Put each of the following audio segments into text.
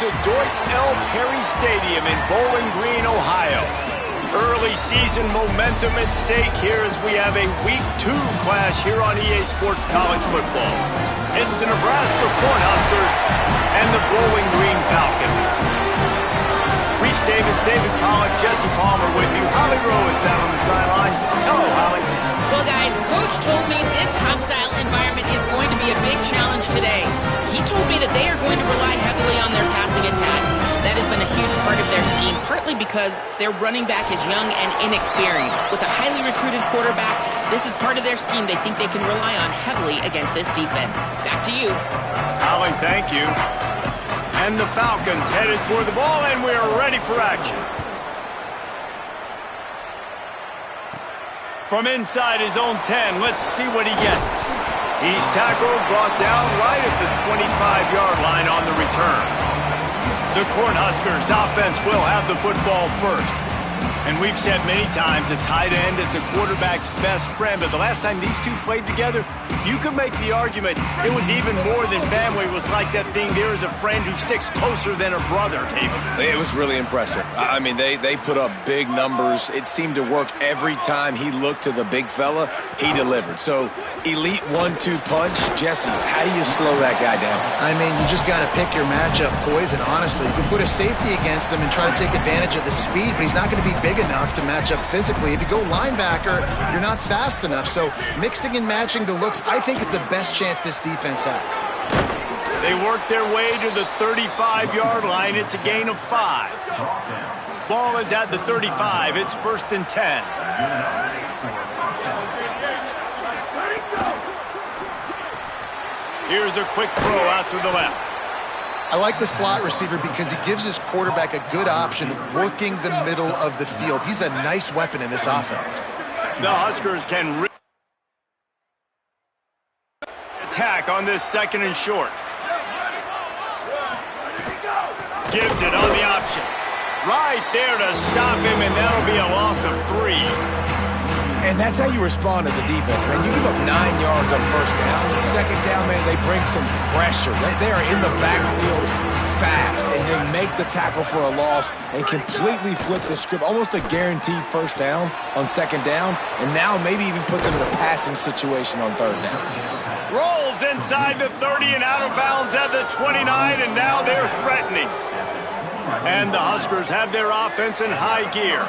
to Dwight L. Perry Stadium in Bowling Green, Ohio. Early season momentum at stake here as we have a Week 2 clash here on EA Sports College Football. It's the Nebraska Cornhuskers and the Bowling Green Falcons. Reese Davis, David Pollock, Jesse Palmer with you. Holly Rowe is down on the sideline. Hello, Holly. Well, guys, Coach told me this hostile environment is going to be a big challenge today. He told me that they are going to rely heavily on their passing attack. That has been a huge part of their scheme, partly because their running back is young and inexperienced. With a highly recruited quarterback, this is part of their scheme they think they can rely on heavily against this defense. Back to you. Holly, thank you. And the Falcons headed for the ball, and we are ready for action. From inside his own 10, let's see what he gets. He's tackled, brought down right at the 25-yard line on the return. The Cornhuskers offense will have the football first. And we've said many times a tight end is the quarterback's best friend, but the last time these two played together, you could make the argument it was even more than family. It was like that thing, there is a friend who sticks closer than a brother, David. It was really impressive. I mean, they put up big numbers. It seemed to work every time he looked to the big fella, he delivered. So, elite 1-2 punch. Jesse, how do you slow that guy down? I mean, you just got to pick your matchup poison, honestly. You can put a safety against him and try to take advantage of the speed, but he's not going to be big enough to match up physically. If you go linebacker, you're not fast enough. So mixing and matching the looks, I think, is the best chance this defense has. They work their way to the 35-yard line. It's a gain of 5. Ball is at the 35. It's 1st and 10. Here's a quick throw out to the left. I like the slot receiver because he gives his quarterback a good option working the middle of the field. He's a nice weapon in this offense. The Huskers can attack on this 2nd and short. Gives it on the option. Right there to stop him, and that'll be a loss of 3. And that's how you respond as a defense, man. You give up 9 yards on 1st down. 2nd down, man, they bring some pressure. They are in the backfield fast and then make the tackle for a loss and completely flip the script. Almost a guaranteed 1st down on 2nd down, and now maybe even put them in a passing situation on 3rd down. Rolls inside the 30 and out of bounds at the 29, and now they're threatening. And the Huskers have their offense in high gear.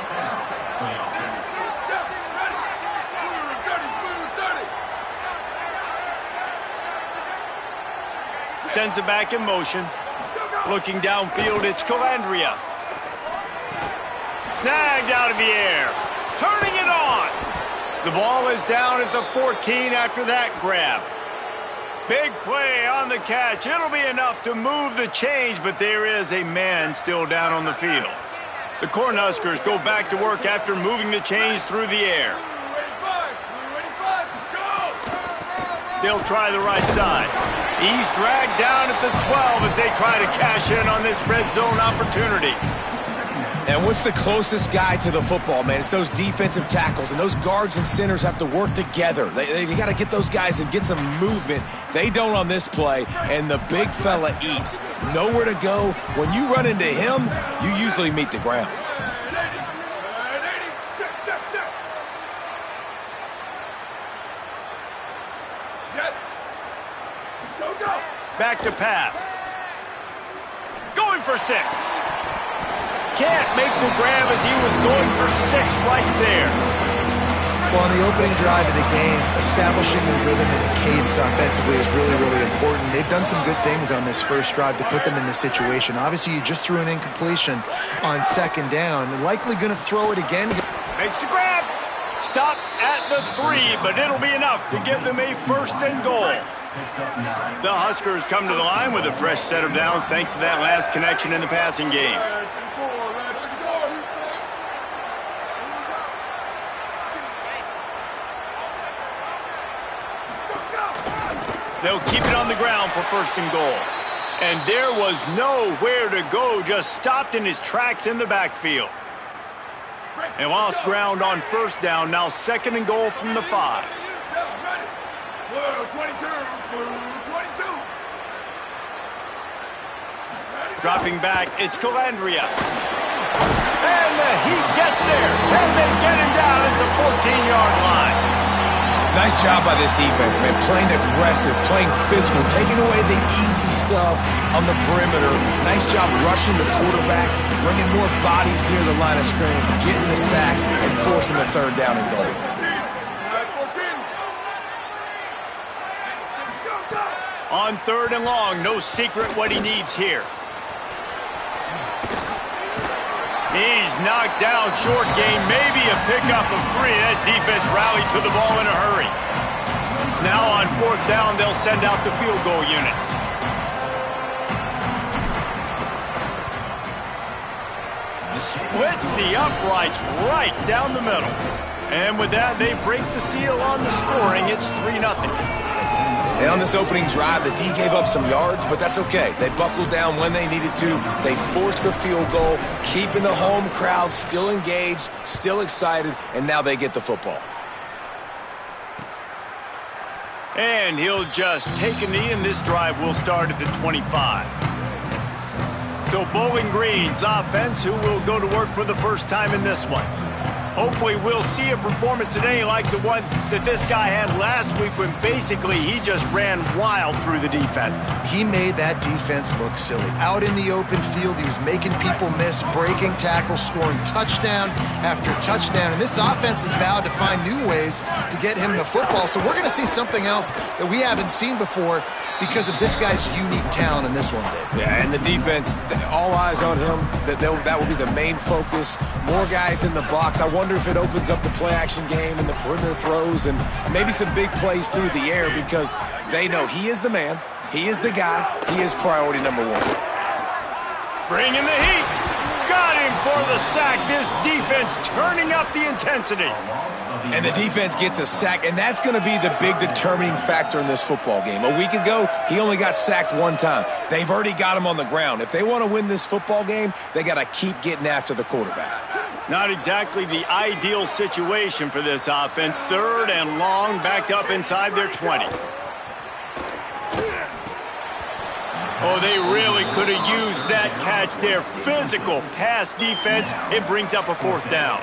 Sends it back in motion. Looking downfield, it's Calandria. Snagged out of the air. Turning it on. The ball is down at the 14 after that grab. Big play on the catch. It'll be enough to move the change, but there is a man still down on the field. The Cornhuskers go back to work after moving the change through the air. They'll try the right side. He's dragged down at the 12 as they try to cash in on this red zone opportunity. And what's the closest guy to the football, man? It's those defensive tackles, and those guards and centers have to work together. They got to get those guys and get some movement. They don't on this play, and the big fella eats. Nowhere to go. When you run into him, you usually meet the ground. Back to pass. Going for 6. Can't make the grab as he was going for 6 right there. Well, on the opening drive of the game, establishing a rhythm and a cadence offensively is really, really important. They've done some good things on this first drive to put them in this situation. Obviously, you just threw an incompletion on 2nd down. Likely going to throw it again. Makes the grab. Stopped at the 3, but it'll be enough to give them a 1st and goal. The Huskers come to the line with a fresh set of downs thanks to that last connection in the passing game. They'll keep it on the ground for 1st and goal. And there was nowhere to go, just stopped in his tracks in the backfield. And lost ground on 1st down, now 2nd and goal from the 5. Dropping back, it's Calandria. And he gets there, and they get him down at the 14-yard line. Nice job by this defense, man. Playing aggressive, playing physical, taking away the easy stuff on the perimeter. Nice job rushing the quarterback, bringing more bodies near the line of scrimmage, getting the sack, and forcing the third down and goal. On 3rd and long, no secret what he needs here. He's knocked down, short gain, maybe a pickup of 3. That defense rallied to the ball in a hurry. Now on 4th down, they'll send out the field goal unit. Splits the uprights right down the middle. And with that, they break the seal on the scoring. It's 3-0. And on this opening drive, the D gave up some yards, but that's okay. They buckled down when they needed to. They forced the field goal, keeping the home crowd still engaged, still excited, and now they get the football. And he'll just take a knee, and this drive will start at the 25. So Bowling Green's offense, who will go to work for the first time in this one. Hopefully we'll see a performance today like the one that this guy had last week when basically he just ran wild through the defense. He made that defense look silly. Out in the open field, he was making people miss, breaking tackles, scoring touchdown after touchdown. And this offense has vowed to find new ways to get him the football. So we're going to see something else that we haven't seen before because of this guy's unique talent in this one. Yeah, and the defense, all eyes on him. That will be the main focus. More guys in the box. I wonder if it opens up the play-action game and the perimeter throws and maybe some big plays through the air because they know he is the man, he is the guy, he is priority number 1. Bringing the heat. Got him for the sack. This defense turning up the intensity. And the defense gets a sack, and that's going to be the big determining factor in this football game. A week ago, he only got sacked 1 time. They've already got him on the ground. If they want to win this football game, they got to keep getting after the quarterback. Not exactly the ideal situation for this offense. 3rd and long, backed up inside their 20. Oh, they really could have used that catch there. Physical pass defense. It brings up a 4th down.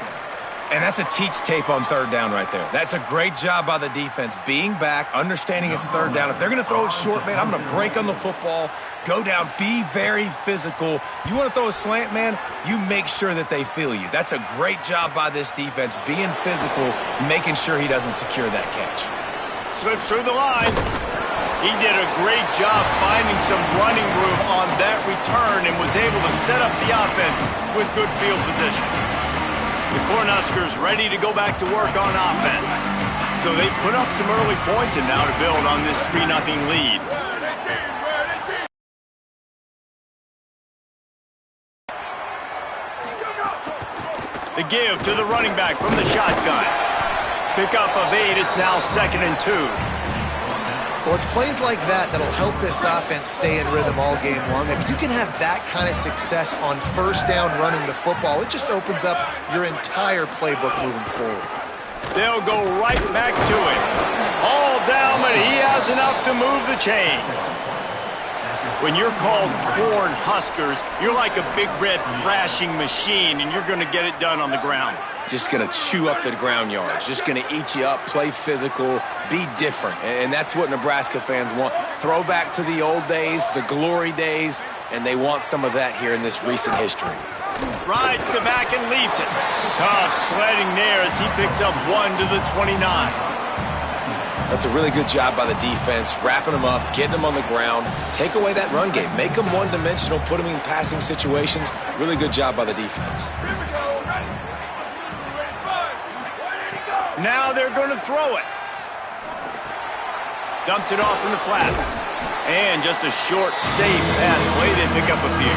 And that's a teach tape on 3rd down right there. That's a great job by the defense, being back, understanding it's 3rd down. If they're going to throw it short, man, I'm going to break on the football, go down, be very physical. You want to throw a slant, man, you make sure that they feel you. That's a great job by this defense, being physical, making sure he doesn't secure that catch. Slips through the line. He did a great job finding some running room on that return and was able to set up the offense with good field position. The Cornhuskers ready to go back to work on offense. So they've put up some early points and now to build on this 3-0 lead. The give to the running back from the shotgun. Pickup of 8, it's now 2nd and 2. Well, it's plays like that that'll help this offense stay in rhythm all game long. If you can have that kind of success on 1st down running the football, it just opens up your entire playbook moving forward. They'll go right back to it. All down, but he has enough to move the chains. When you're called Corn Huskers, you're like a big red thrashing machine, and you're going to get it done on the ground. Just going to chew up the ground yards, just going to eat you up, play physical, be different. And that's what Nebraska fans want. Throw back to the old days, the glory days, and they want some of that here in this recent history. Rides the back and leaves it. Tough sledding there as he picks up 1 to the 29. That's a really good job by the defense, wrapping them up, getting them on the ground, take away that run game, make them one-dimensional, put them in passing situations. Really good job by the defense. Now they're going to throw it. Dumps it off in the flats. And just a short, safe pass play. They pick up a few.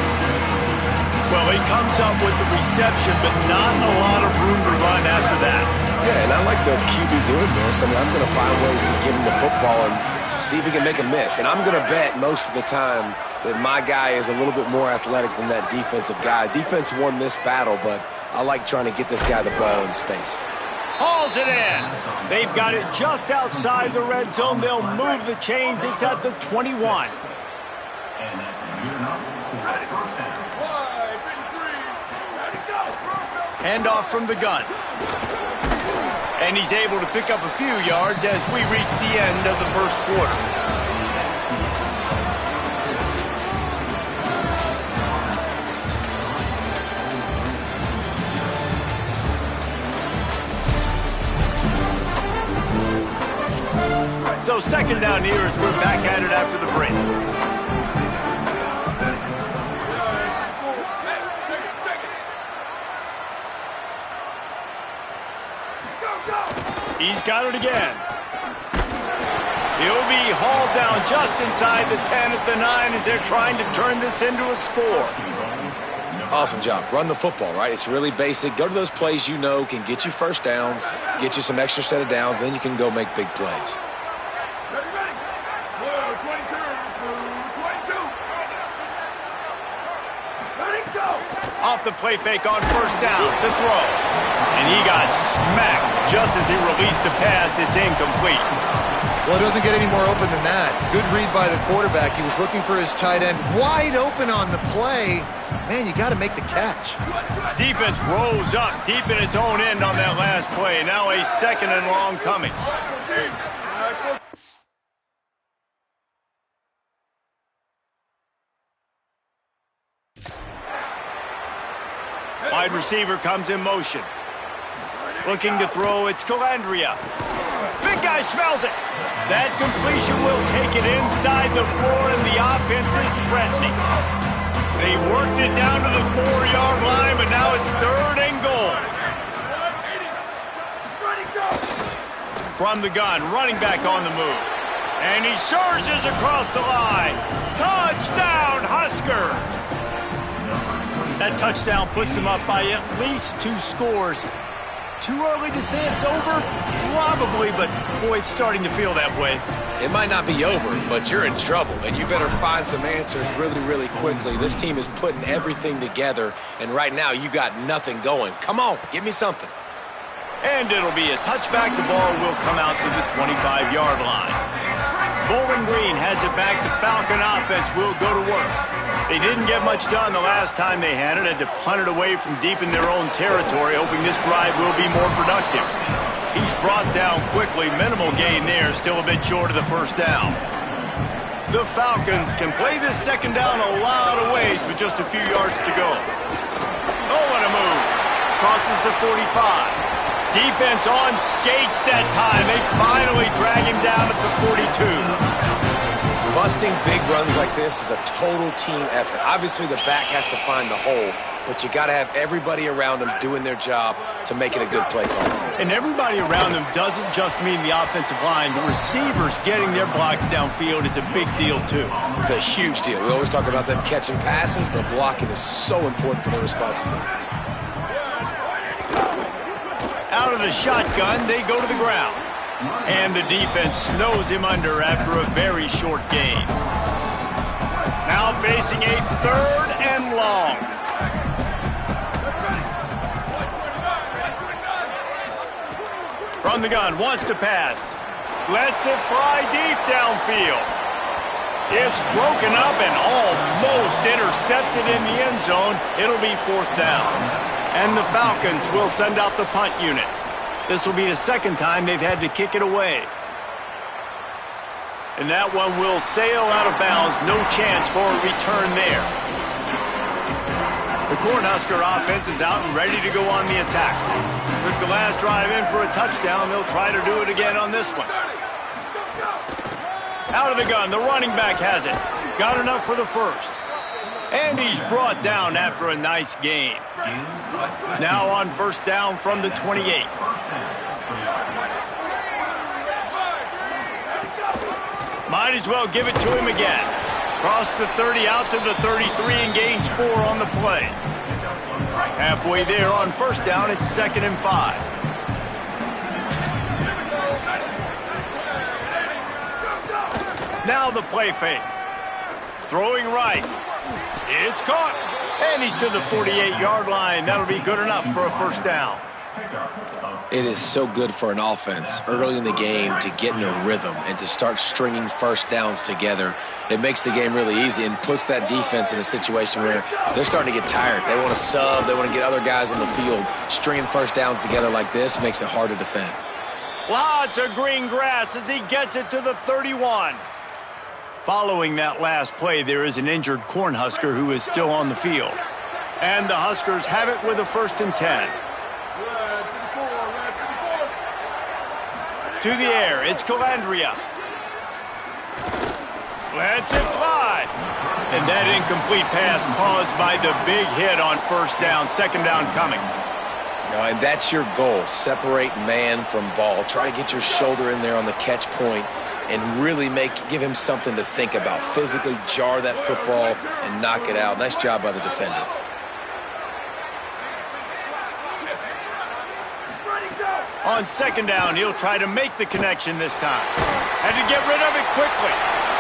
Well, he comes up with the reception, but not a lot of room to run after that. Yeah, and I like the QB doing this. I mean, I'm going to find ways to give him the football and see if he can make a miss. And I'm going to bet most of the time that my guy is a little bit more athletic than that defensive guy. Defense won this battle, but I like trying to get this guy the ball in space. Hauls it in. They've got it just outside the red zone. They'll move the chains. It's at the 21. Hand off from the gun. And he's able to pick up a few yards as we reach the end of the first quarter. So second down here as we're back at it after the break. He's got it again. He'll be hauled down just inside the 10 at the 9 as they're trying to turn this into a score. Awesome job. Run the football, right? It's really basic. Go to those plays you know can get you first downs, get you some extra set of downs, then you can go make big plays. Off the play fake on first down, the throw. And he got smacked just as he released the pass. It's incomplete. Well, it doesn't get any more open than that. Good read by the quarterback. He was looking for his tight end wide open on the play. Man, you got to make the catch. Defense rose up deep in its own end on that last play. Now a second and long coming. Wide receiver comes in motion. Looking to throw, it's Calandria. Big guy smells it. That completion will take it inside the 4, and the offense is threatening. They worked it down to the 4-yard line, but now it's 3rd and goal. From the gun, running back on the move. And he surges across the line. Touchdown, Husker! That touchdown puts them up by at least 2 scores. Too early to say it's over? Probably, but boy, it's starting to feel that way. It might not be over, but you're in trouble, and you better find some answers really, really quickly. This team is putting everything together, and right now you got nothing going. Come on, give me something. And it'll be a touchback. The ball will come out to the 25-yard line. Bowling Green has it back. The Falcon offense will go to work. They didn't get much done the last time they had it. Had to punt it away from deep in their own territory, hoping this drive will be more productive. He's brought down quickly. Minimal gain there. Still a bit short of the first down. The Falcons can play this second down a lot of ways with just a few yards to go. Oh, what a move. Crosses the 45. Defense on skates that time. They finally drag him down at the 42. Busting big runs like this is a total team effort. Obviously, the back has to find the hole, but you got to have everybody around them doing their job to make it a good play call. And everybody around them doesn't just mean the offensive line. The receivers getting their blocks downfield is a big deal, too. It's a huge deal. We always talk about them catching passes, but blocking is so important for their responsibilities. Out of the shotgun, they go to the ground. And the defense snows him under after a very short gain. Now facing a 3rd and long. From the gun, wants to pass. Lets it fly deep downfield. It's broken up and almost intercepted in the end zone. It'll be 4th down. And the Falcons will send out the punt unit. This will be the second time they've had to kick it away. And that one will sail out of bounds. No chance for a return there. The Cornhusker offense is out and ready to go on the attack. Took the last drive in for a touchdown. They'll try to do it again on this one. Out of the gun. The running back has it. Got enough for the first. And he's brought down after a nice gain. Now on first down from the 28. Might as well give it to him again. Cross the 30 out to the 33 and gains 4 on the play. Halfway there on first down, it's 2nd and 5. Now the play fake. Throwing right. It's caught. And he's to the 48-yard line. That'll be good enough for a first down. It is so good for an offense early in the game to get in a rhythm and to start stringing first downs together. It makes the game really easy and puts that defense in a situation where they're starting to get tired. They want to sub. They want to get other guys on the field. Stringing first downs together like this makes it hard to defend. Lots of green grass as he gets it to the 31. Following that last play, there is an injured Cornhusker who is still on the field. And the Huskers have it with a 1st and 10. To the air, it's Calandria. Lets it fly. And that incomplete pass caused by the big hit on 1st down, 2nd down coming. No, and that's your goal. Separate man from ball. Try to get your shoulder in there on the catch point and really give him something to think about. Physically jar that football and knock it out. Nice job by the defender. On 2nd down, he'll try to make the connection this time. Had to get rid of it quickly.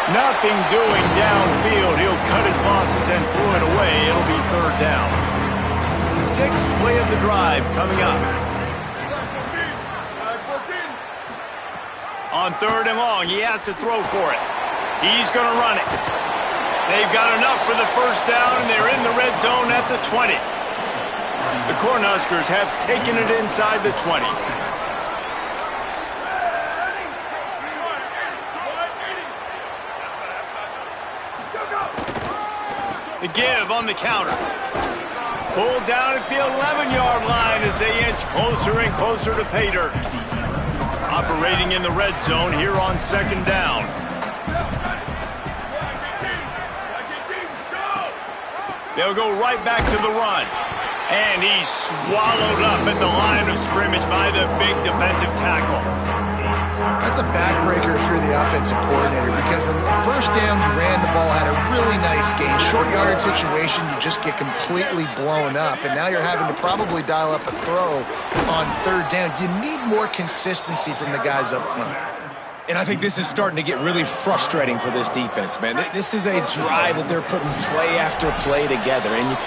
Nothing doing downfield. He'll cut his losses and throw it away. It'll be 3rd down. 6th play of the drive coming up. On 3rd and long, he has to throw for it. He's going to run it. They've got enough for the 1st down, and they're in the red zone at the 20. The Cornhuskers have taken it inside the 20. The give on the counter. Pulled down at the 11-yard line as they inch closer and closer to pay dirt. Operating in the red zone here on 2nd down. They'll go right back to the run. And he's swallowed up at the line of scrimmage by the big defensive tackle. That's a backbreaker if you're the offensive coordinator, because the 1st down you ran the ball, had a really nice gain. Short yardage situation, you just get completely blown up, and now you're having to probably dial up a throw on 3rd down. You need more consistency from the guys up front. And I think this is starting to get really frustrating for this defense, man. This is a drive that they're putting play after play together, and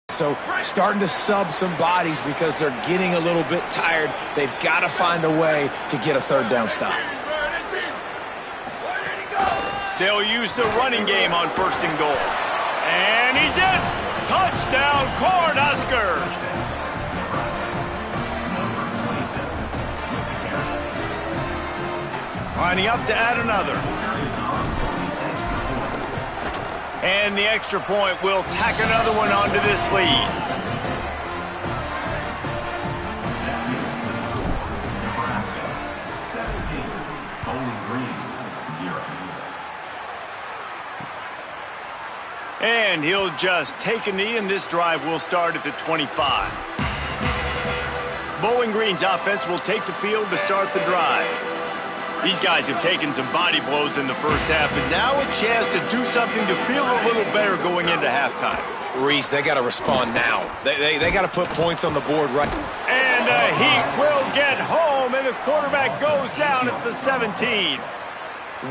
so starting to sub some bodies because they're getting a little bit tired. They've got to find a way to get a 3rd down stop. They'll use the running game on 1st and goal. And he's in! Touchdown, Cornhuskers! Lining up to add another. And the extra point will tack another one onto this lead. Nebraska, 17. Bowling Green, 0. And he'll just take a knee, and this drive will start at the 25. Bowling Green's offense will take the field to start the drive. These guys have taken some body blows in the 1st half, but now a chance to do something to feel a little better going into halftime. Reese, they got to respond now. They got to put points on the board right. And the Heat will get home, and the quarterback goes down at the 17.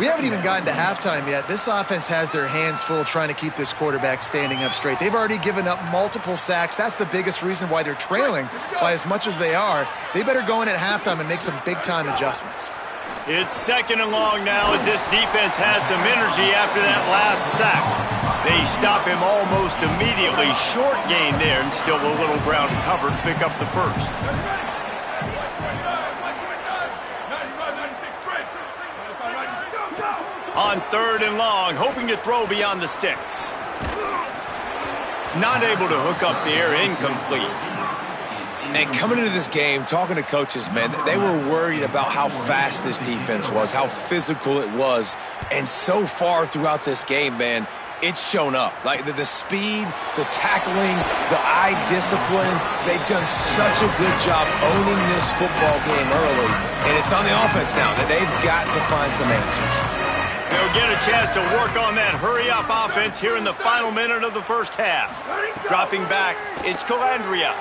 We haven't even gotten to halftime yet. This offense has their hands full trying to keep this quarterback standing up straight. They've already given up multiple sacks. That's the biggest reason why they're trailing by as much as they are. They better go in at halftime and make some big-time adjustments. It's 2nd and long now as this defense has some energy after that last sack. They stop him almost immediately. Short gain there, and still a little ground to cover to pick up the 1st. On 3rd and long, hoping to throw beyond the sticks. Not able to hook up the air, incomplete. And coming into this game, talking to coaches, man, they were worried about how fast this defense was, how physical it was. And so far throughout this game, man, it's shown up. Like the speed, the tackling, the eye discipline, they've done such a good job owning this football game early. And it's on the offense now that they've got to find some answers. They'll get a chance to work on that hurry-up offense here in the final minute of the 1st half. Dropping back, it's Calandria.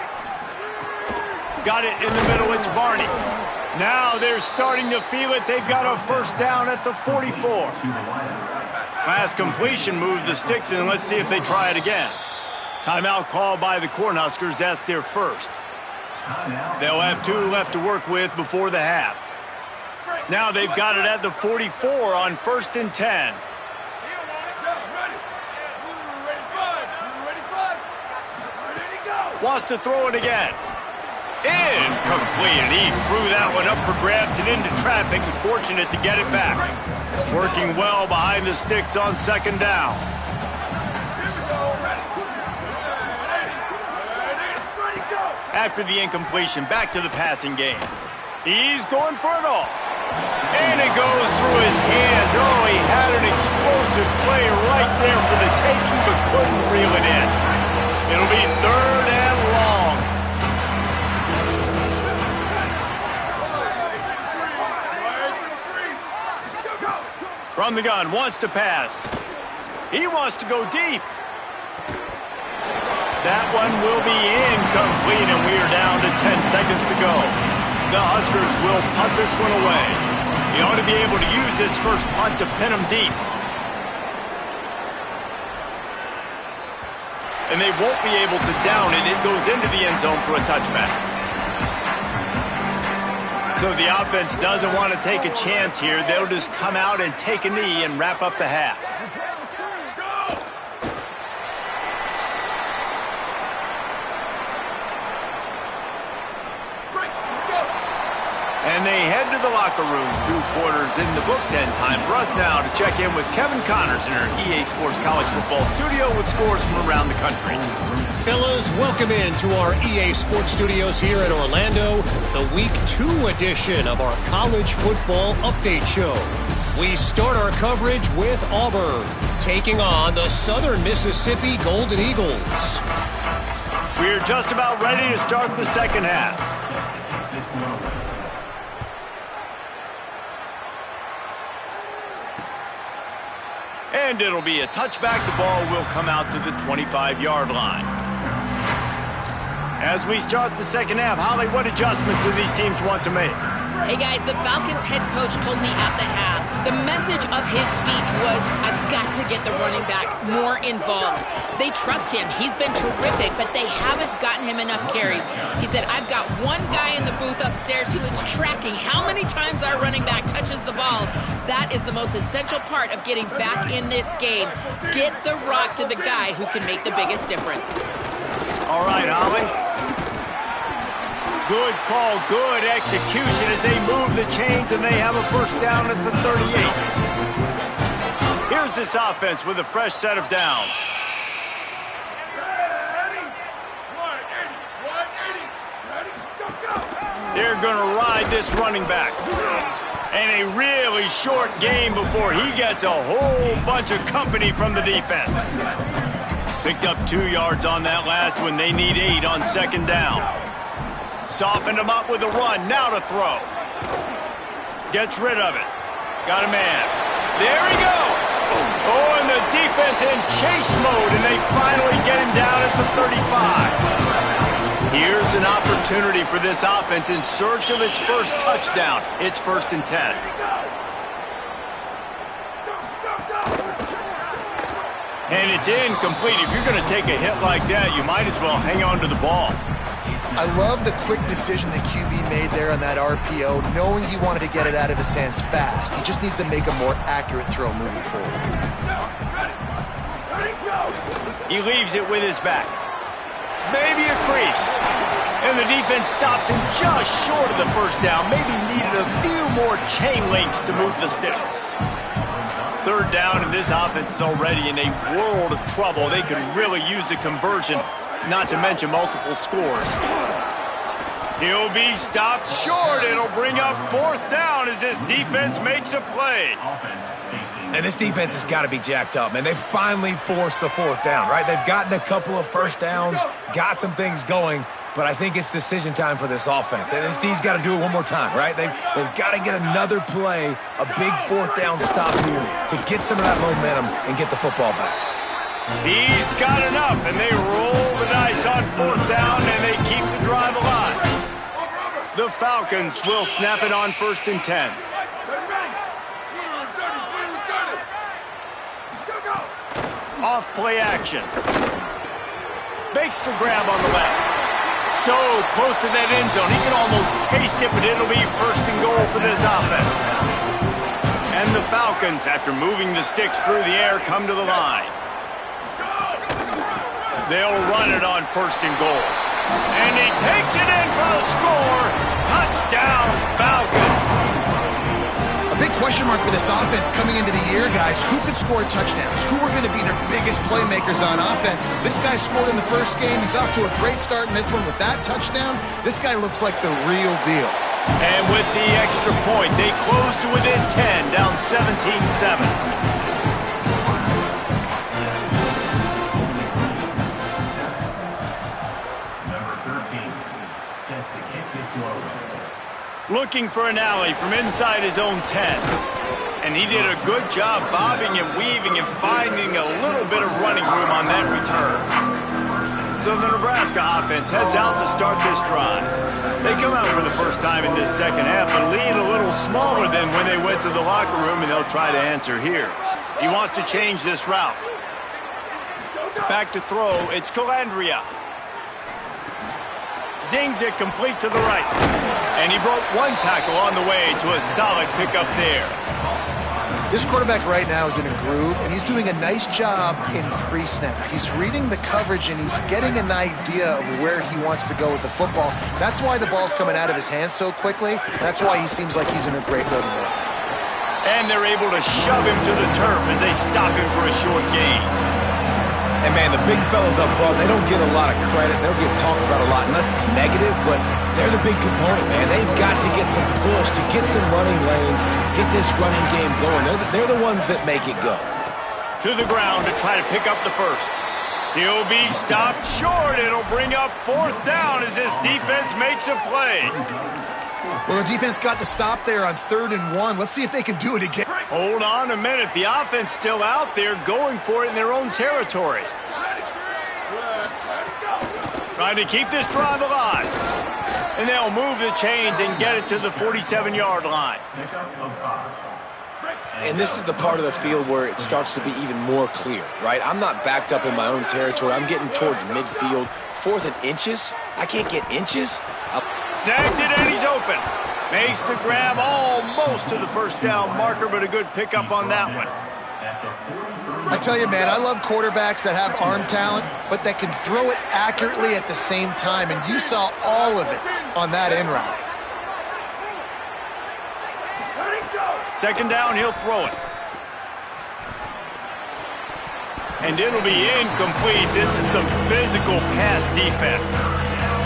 Got it in the middle, it's Barney. Now they're starting to feel it. They've got a 1st down at the 44. Last completion moved the sticks in. Let's see if they try it again. Timeout called by the Cornhuskers. That's their first. They'll have 2 left to work with before the half. Now they've got it at the 44 on 1st and 10. Wants to throw it again. Incomplete, and he threw that one up for grabs and into traffic. Fortunate to get it back. Working well behind the sticks on 2nd down. After the incompletion, back to the passing game. He's going for it all. And it goes through his hands. Oh, he had an explosive play right there for the taking, but couldn't reel it in. It'll be 3rd and long. From the gun, wants to pass. He wants to go deep. That one will be incomplete, and we are down to 10 seconds to go. The Huskers will punt this one away. He ought to be able to use this first punt to pin them deep. And they won't be able to down it. It goes into the end zone for a touchback. So the offense doesn't want to take a chance here. They'll just come out and take a knee and wrap up the half. And they head to the locker room. 2 quarters in the books, and time for us now to check in with Kevin Connors in our EA Sports College Football studio with scores from around the country. Fellas, welcome into our EA Sports Studios here in Orlando, the Week 2 edition of our College Football Update Show. We start our coverage with Auburn, taking on the Southern Mississippi Golden Eagles. We're just about ready to start the second half. And it'll be a touchback. The ball will come out to the 25-yard line. As we start the second half, Holly, what adjustments do these teams want to make? Hey, guys, the Falcons head coach told me at the half, the message of his speech was, I've got to get the running back more involved. They trust him. He's been terrific, but they haven't gotten him enough carries. He said, I've got one guy in the booth upstairs who is tracking how many times our running back touches the ball. That is the most essential part of getting back in this game. Get the rock to the guy who can make the biggest difference. All right, Holly. Good call, good execution as they move the chains, and they have a first down at the 38. Here's this offense with a fresh set of downs. They're going to ride this running back. And a really short game before he gets a whole bunch of company from the defense. Picked up 2 yards on that last one. They need 8 on 2nd down. Softened him up with a run. Now to throw. Gets rid of it. Got a man. There he goes. Oh, and the defense in chase mode, and they finally get him down at the 35. Here's an opportunity for this offense in search of its first touchdown. It's 1st and 10. And it's incomplete. If you're going to take a hit like that, you might as well hang on to the ball. I love the quick decision the QB made there on that RPO, knowing he wanted to get it out of his hands fast. He just needs to make a more accurate throw moving forward. He leaves it with his back. Maybe a crease. And the defense stops him just short of the first down. Maybe needed a few more chain links to move the sticks. 3rd down, and this offense is already in a world of trouble. They could really use a conversion, not to mention multiple scores. He'll be stopped short. It'll bring up 4th down as this defense makes a play. And this defense has got to be jacked up, man. They've finally forced the 4th down, right? They've gotten a couple of first downs, got some things going, but I think it's decision time for this offense. And this D's got to do it one more time, right? They've got to get another play, a big 4th down stop here to get some of that momentum and get the football back. He's got enough, and they roll the dice on 4th down, and they keep the drive alive. The Falcons will snap it on 1st and 10. Off play action. Makes the grab on the left. So close to that end zone, he can almost taste it, but it'll be 1st and goal for this offense. And the Falcons, after moving the sticks through the air, come to the line. They'll run it on 1st and goal. And he takes it in for the score. Touchdown, Falcons. A big question mark for this offense coming into the year, guys. Who could score touchdowns? Who are going to be their biggest playmakers on offense? This guy scored in the first game. He's off to a great start in this one with that touchdown. This guy looks like the real deal. And with the extra point, they close to within 10, down 17-7. Looking for an alley from inside his own 10. And he did a good job bobbing and weaving and finding a little bit of running room on that return. So the Nebraska offense heads out to start this drive. They come out for the first time in this second half, but lead a little smaller than when they went to the locker room, and they'll try to answer here. He wants to change this route. Back to throw, it's Calandria. Zings it complete to the right. And he broke one tackle on the way to a solid pickup there. This quarterback right now is in a groove, and he's doing a nice job in pre-snap. He's reading the coverage, and he's getting an idea of where he wants to go with the football. That's why the ball's coming out of his hands so quickly. That's why he seems like he's in a great rhythm. And they're able to shove him to the turf as they stop him for a short gain. And, man, the big fellas up front, they don't get a lot of credit. They'll get talked about a lot unless it's negative, but they're the big component, man. They've got to get some push, to get some running lanes, get this running game going. They're the ones that make it go. To the ground to try to pick up the first. He'll be stopped short. It'll bring up 4th down as this defense makes a play. Well, the defense got the stop there on 3rd and 1. Let's see if they can do it again. Hold on a minute. The offense still out there going for it in their own territory. Trying to keep this drive alive. And they'll move the chains and get it to the 47-yard line. And this is the part of the field where it starts to be even more clear, right? I'm not backed up in my own territory. I'm getting towards midfield. 4th and inches. I can't get inches. Snags it and he's open. Makes the grab almost to the 1st down marker, but a good pickup on that one. I tell you, man, I love quarterbacks that have arm talent, but that can throw it accurately at the same time, and you saw all of it on that in route. 2nd down, he'll throw it. And it'll be incomplete. This is some physical pass defense.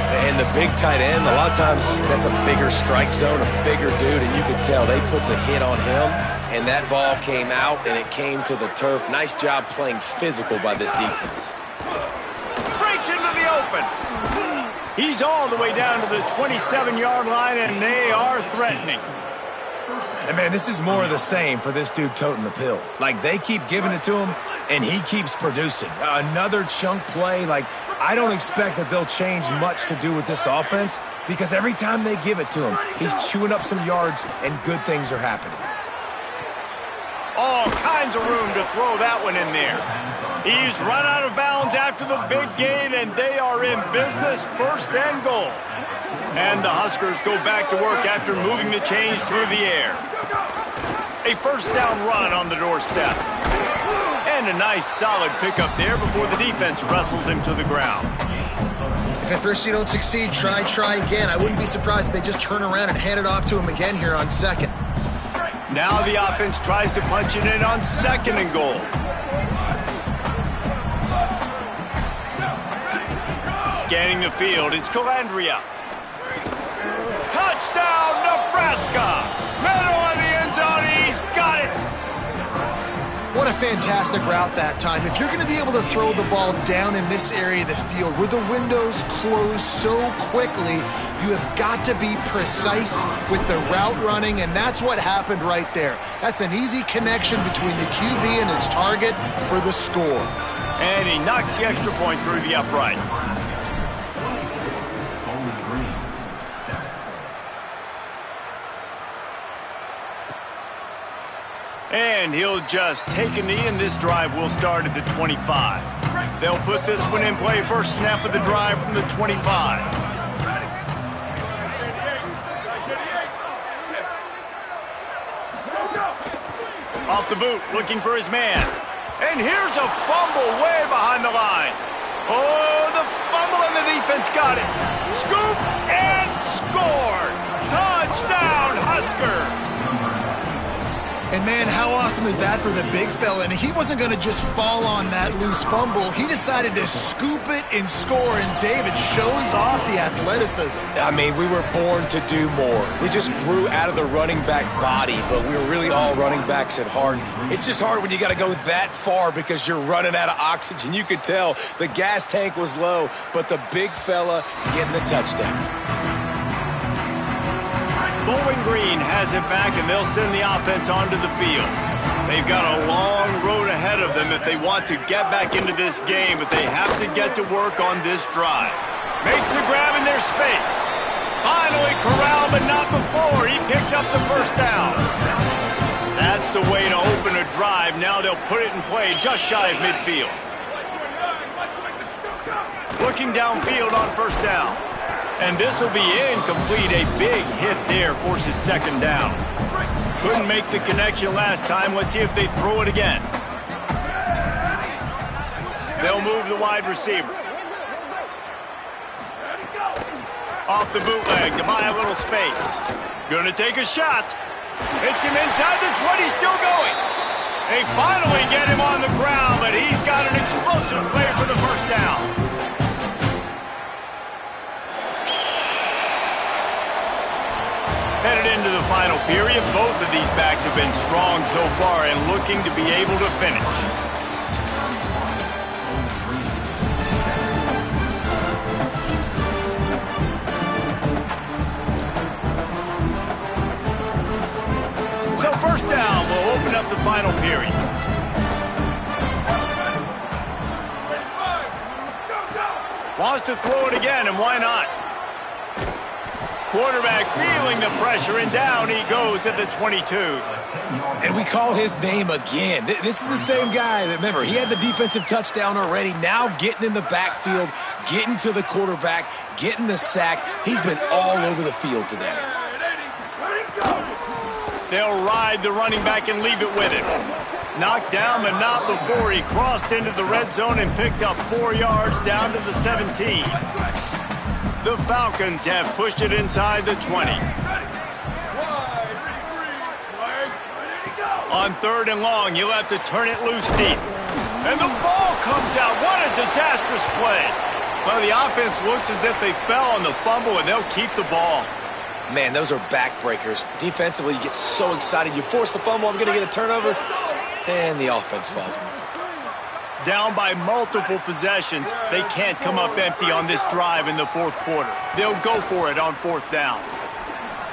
And the big tight end, a lot of times that's a bigger strike zone, a bigger dude, and you could tell they put the hit on him, and that ball came out, and it came to the turf. Nice job playing physical by this defense. Breaks into the open. He's all the way down to the 27-yard line, and they are threatening. And, man, this is more of the same for this dude toting the pill. Like, they keep giving it to him, and he keeps producing. Another chunk play. Like, I don't expect that they'll change much to do with this offense because every time they give it to him, he's chewing up some yards, and good things are happening. All kinds of room to throw that one in there. He's run out of bounds after the big gain, and they are in business, 1st and goal. And the Huskers go back to work after moving the chains through the air. A 1st down run on the doorstep. And a nice solid pickup there before the defense wrestles him to the ground. If at first you don't succeed, try again. I wouldn't be surprised if they just turn around and hand it off to him again here on 2nd. Now the offense tries to punch it in on 2nd and goal. Scanning the field, it's Calandria. Touchdown, Nebraska! Middle of the end zone, he's got it! What a fantastic route that time. If you're going to be able to throw the ball down in this area of the field where the windows close so quickly, you have got to be precise with the route running, and that's what happened right there. That's an easy connection between the QB and his target for the score. And he knocks the extra point through the uprights. And he'll just take a knee, and this drive will start at the 25. They'll put this one in play first snap of the drive from the 25. Off the boot, looking for his man. And here's a fumble way behind the line. Oh, the fumble and the defense got it. Scoop and scored. Touchdown, Husker. And, man, how awesome is that for the big fella? And he wasn't going to just fall on that loose fumble. He decided to scoop it and score, and David shows off the athleticism. I mean, we were born to do more. We just grew out of the running back body, but we were really all running backs at heart. It's just hard when you got to go that far because you're running out of oxygen. You could tell the gas tank was low, but the big fella getting the touchdown. Bowling Green has it back, and they'll send the offense onto the field. They've got a long road ahead of them if they want to get back into this game, but they have to get to work on this drive. Makes the grab in their space. Finally corralled, but not before. He picks up the first down. That's the way to open a drive. Now they'll put it in play just shy of midfield. Looking downfield on first down. And this will be incomplete. A big hit there forces second down. Couldn't make the connection last time. Let's see if they throw it again. They'll move the wide receiver. Off the bootleg to buy a little space. Gonna take a shot. Hits him inside the 20, still going. They finally get him on the ground, but he's got an explosive play for the first down. Headed into the final period, both of these backs have been strong so far and looking to be able to finish. So first down will open up the final period. Wants to throw it again, and why not? Quarterback feeling the pressure, and down he goes at the 22. And we call his name again. This is the same guy that, remember, he had the defensive touchdown already. Now getting in the backfield, getting to the quarterback, getting the sack. He's been all over the field today. They'll ride the running back and leave it with him. Knocked down, but not before he crossed into the red zone and picked up 4 yards down to the 17. The Falcons have pushed it inside the 20. On third and long, you'll have to turn it loose deep. And the ball comes out. What a disastrous play. Well, the offense looks as if they fell on the fumble, and they'll keep the ball. Man, those are backbreakers. Defensively, you get so excited. You force the fumble, I'm going to get a turnover, and the offense falls on the field. Down by multiple possessions, they can't come up empty on this drive in the fourth quarter. They'll go for it on fourth down.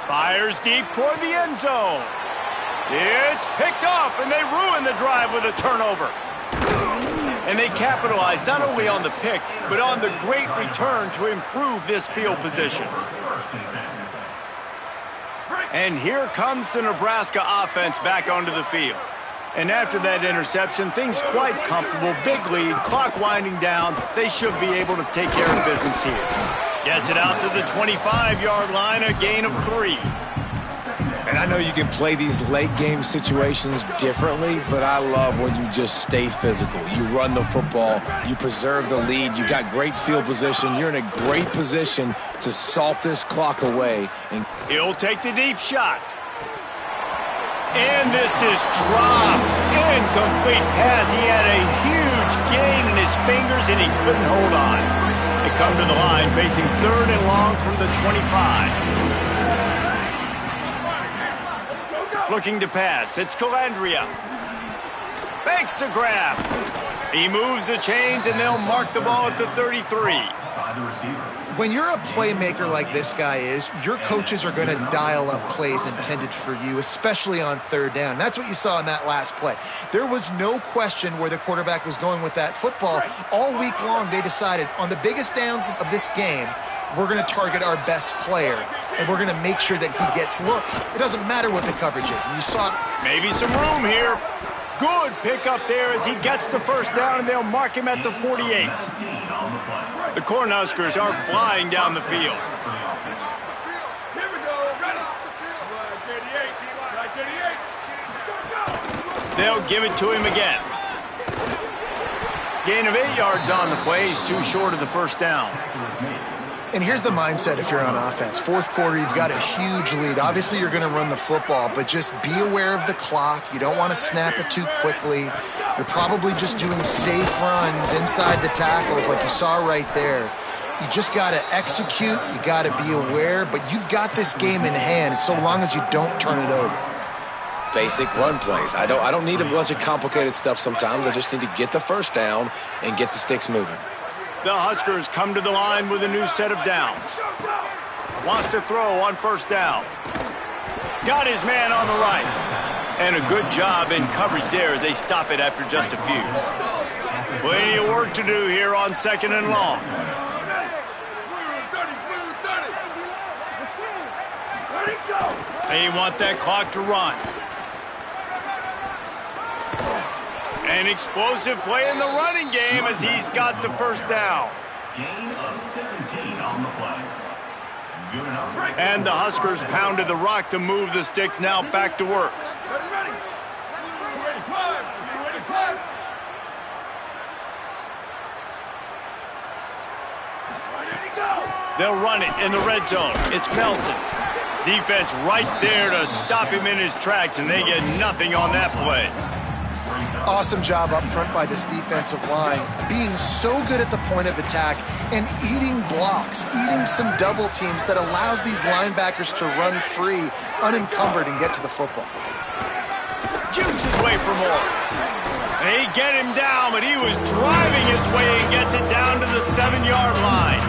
Fires deep toward the end zone. It's picked off, and they ruin the drive with a turnover. And they capitalize not only on the pick, but on the great return to improve this field position. And here comes the Nebraska offense back onto the field. And after that interception, things quite comfortable. Big lead, clock winding down. They should be able to take care of business here. Gets it out to the 25-yard line, a gain of 3. And I know you can play these late game situations differently, but I love when you just stay physical. You run the football, you preserve the lead, you got great field position. You're in a great position to salt this clock away. And he'll take the deep shot. And this is dropped. Incomplete pass. He had a huge gain in his fingers, and he couldn't hold on. They come to the line, facing third and long from the 25. Looking to pass. It's Calandria. Fakes to grab. He moves the chains, and they'll mark the ball at the 33. When you're a playmaker like this guy is, your coaches are going to dial up plays intended for you, especially on third down. That's what you saw in that last play. There was no question where the quarterback was going with that football. All week long, they decided on the biggest downs of this game, we're going to target our best player, and we're going to make sure that he gets looks. It doesn't matter what the coverage is. And you saw maybe some room here. Good pickup there as he gets the first down, and they'll mark him at the 48. The Cornhuskers are flying down the field. They'll give it to him again. Gain of 8 yards on the play. He's too short of the first down. And here's the mindset if you're on offense. Fourth quarter, you've got a huge lead. Obviously, you're going to run the football, but just be aware of the clock. You don't want to snap it too quickly. You're probably just doing safe runs inside the tackles like you saw right there. You just got to execute. You got to be aware, but you've got this game in hand so long as you don't turn it over. Basic run plays. I don't need a bunch of complicated stuff sometimes. I just need to get the first down and get the sticks moving. The Huskers come to the line with a new set of downs. Wants to throw on first down. Got his man on the right. And a good job in coverage there as they stop it after just a few. Plenty of work to do here on second and long. They want that clock to run. An explosive play in the running game as he's got the first down. Gain of 17 on the play. Good enough. And the Huskers pounded the rock to move the sticks. Now back to work. They'll run it in the red zone. It's Nelson. Defense right there to stop him in his tracks, and they get nothing on that play. Awesome job up front by this defensive line, being so good at the point of attack and eating blocks, eating some double teams that allows these linebackers to run free, unencumbered, and get to the football. Jukes his way for more. They get him down, but he was driving his way and gets it down to the 7-yard line.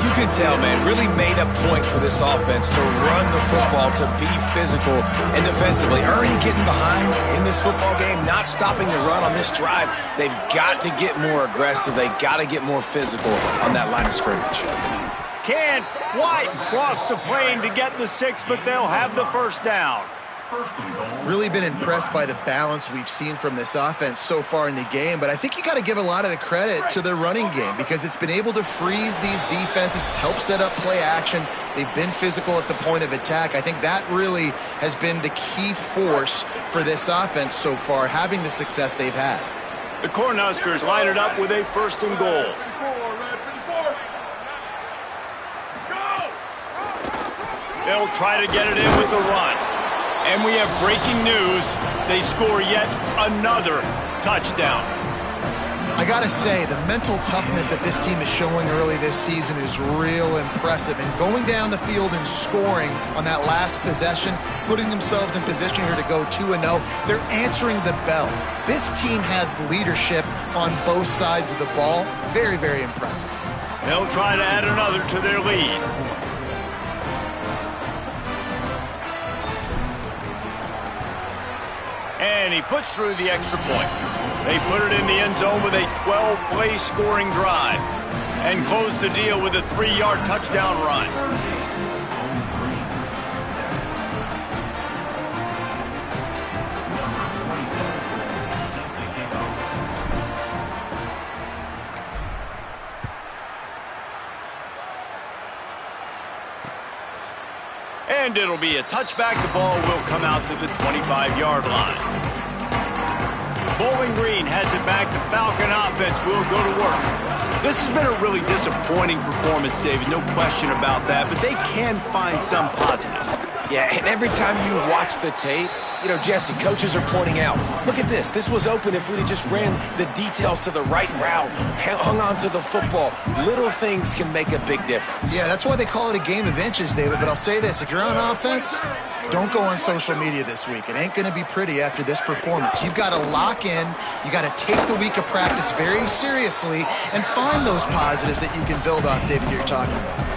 You can tell, man, really made a point for this offense to run the football, to be physical and defensively. Already getting behind in this football game, not stopping the run on this drive. They've got to get more aggressive. They've got to get more physical on that line of scrimmage. Can't quite cross the plane to get the 6, but they'll have the first down. Really been impressed by the balance we've seen from this offense so far in the game, but I think you got to give a lot of the credit to the running game because it's been able to freeze these defenses, help set up play action. They've been physical at the point of attack. I think that really has been the key force for this offense so far, having the success they've had. The Cornhuskers line it up with a first and goal. They'll try to get it in with the run. And we have breaking news. They score yet another touchdown. I got to say, the mental toughness that this team is showing early this season is real impressive. And going down the field and scoring on that last possession, putting themselves in position here to go 2-0, they're answering the bell. This team has leadership on both sides of the ball. Very, very impressive. They'll try to add another to their lead. And he puts through the extra point. They put it in the end zone with a 12-play scoring drive and close the deal with a 3-yard touchdown run. And it'll be a touchback. The ball will come out to the 25-yard line. Bowling Green has it back. The Falcon offense will go to work. This has been a really disappointing performance, David. No question about that. But they can find some positive. Yeah, and every time you watch the tape, you know, Jesse, coaches are pointing out, look at this. This was open if we'd have just ran the details to the right route, hung on to the football. Little things can make a big difference. Yeah, that's why they call it a game of inches, David. But I'll say this, if you're on offense, don't go on social media this week. It ain't going to be pretty after this performance. You've got to lock in. You got to take the week of practice very seriously and find those positives that you can build off, David, you're talking about.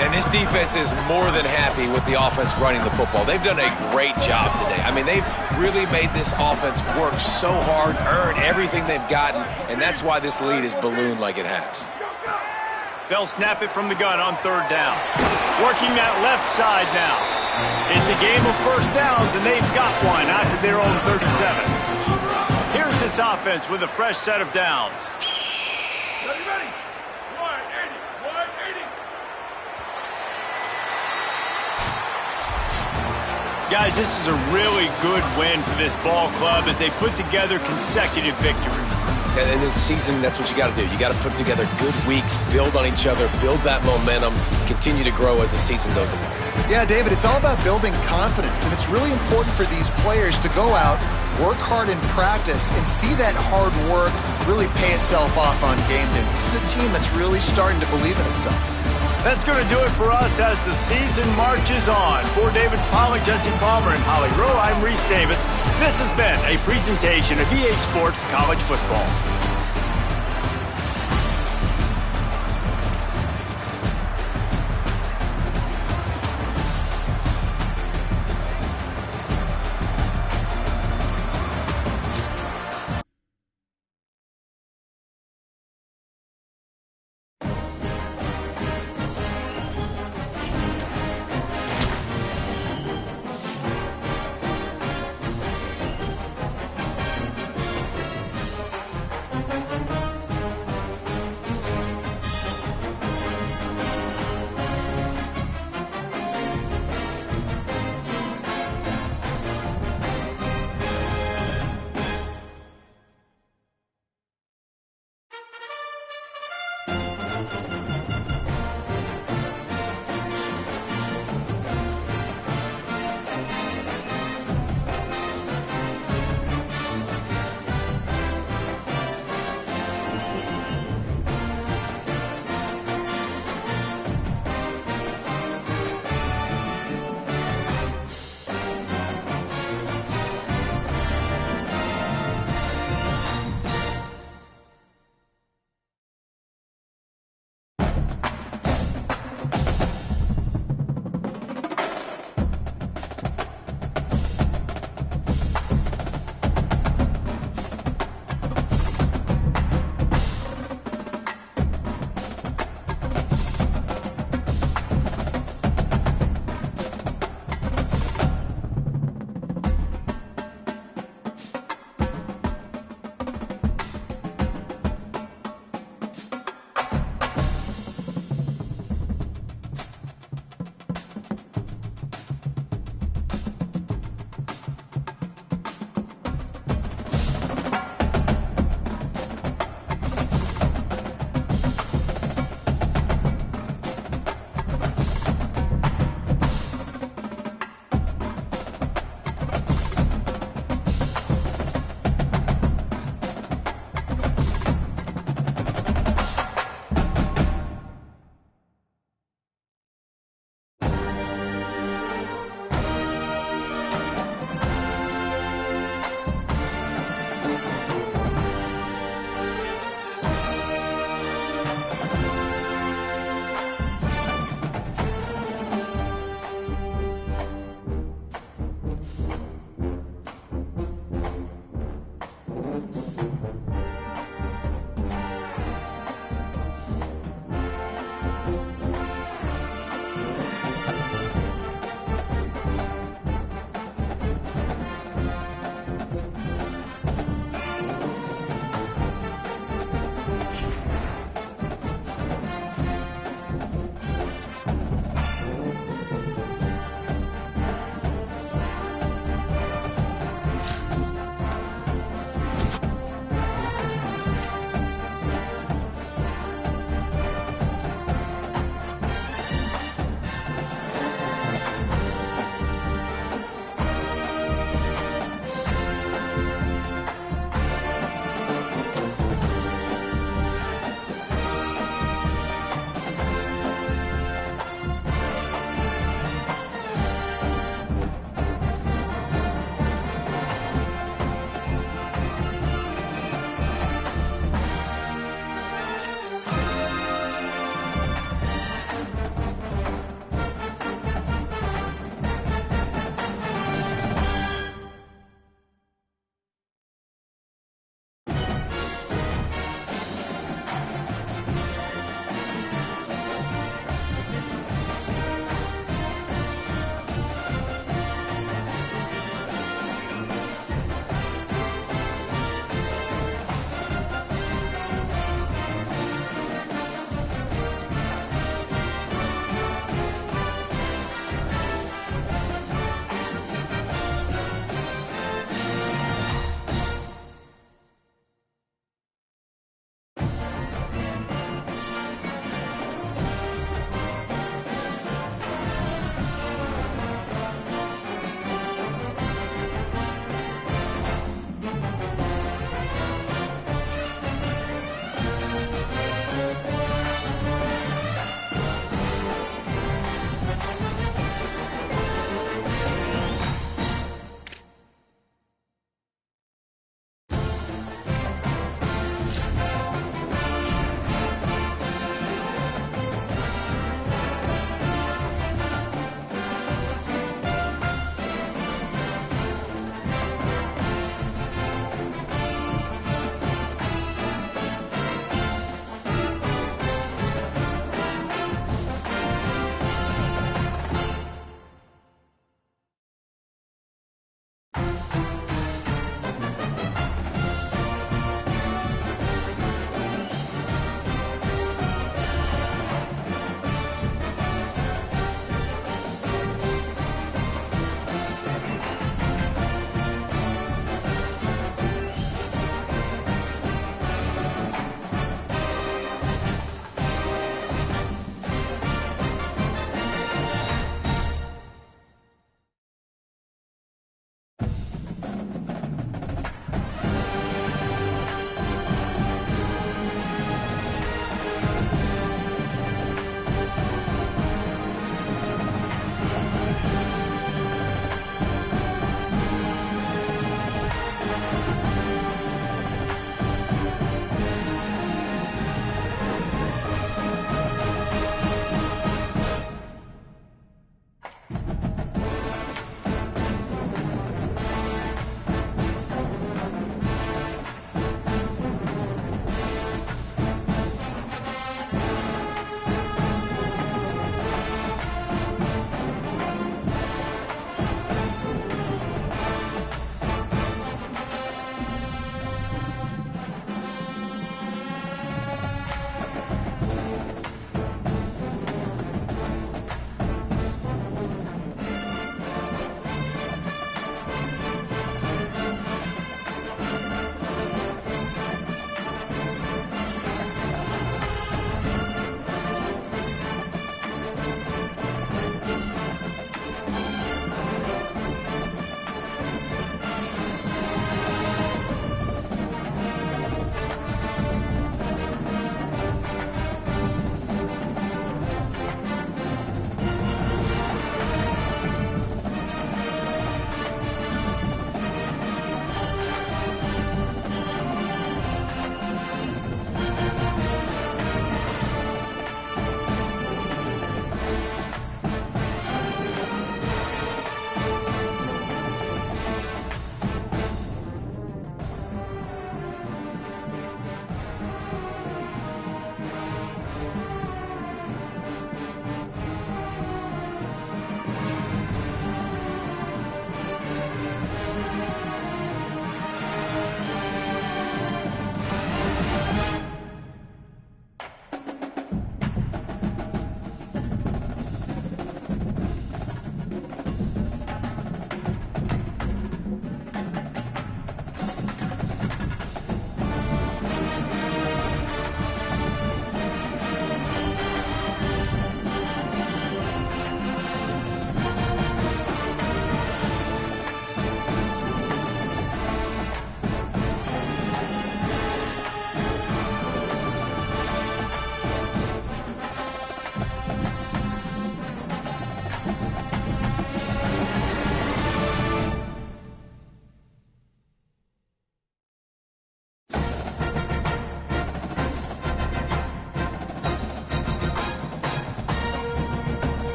And this defense is more than happy with the offense running the football. They've done a great job today. I mean, they've really made this offense work so hard, earn everything they've gotten, and that's why this lead is ballooned like it has. They'll snap it from the gun on third down. Working that left side now. It's a game of first downs, and they've got one after their own 37. Here's this offense with a fresh set of downs. Ready. 180. Guys, this is a really good win for this ball club as they put together consecutive victories. And in this season, that's what you got to do. You got to put together good weeks, build on each other, build that momentum, continue to grow as the season goes along. Yeah, David, it's all about building confidence, and it's really important for these players to go out, work hard in practice, and see that hard work really pay itself off on game day. This is a team that's really starting to believe in itself. That's going to do it for us as the season marches on. For David Pollack, Jesse Palmer, and Holly Rowe, I'm Reese Davis. This has been a presentation of EA Sports College Football.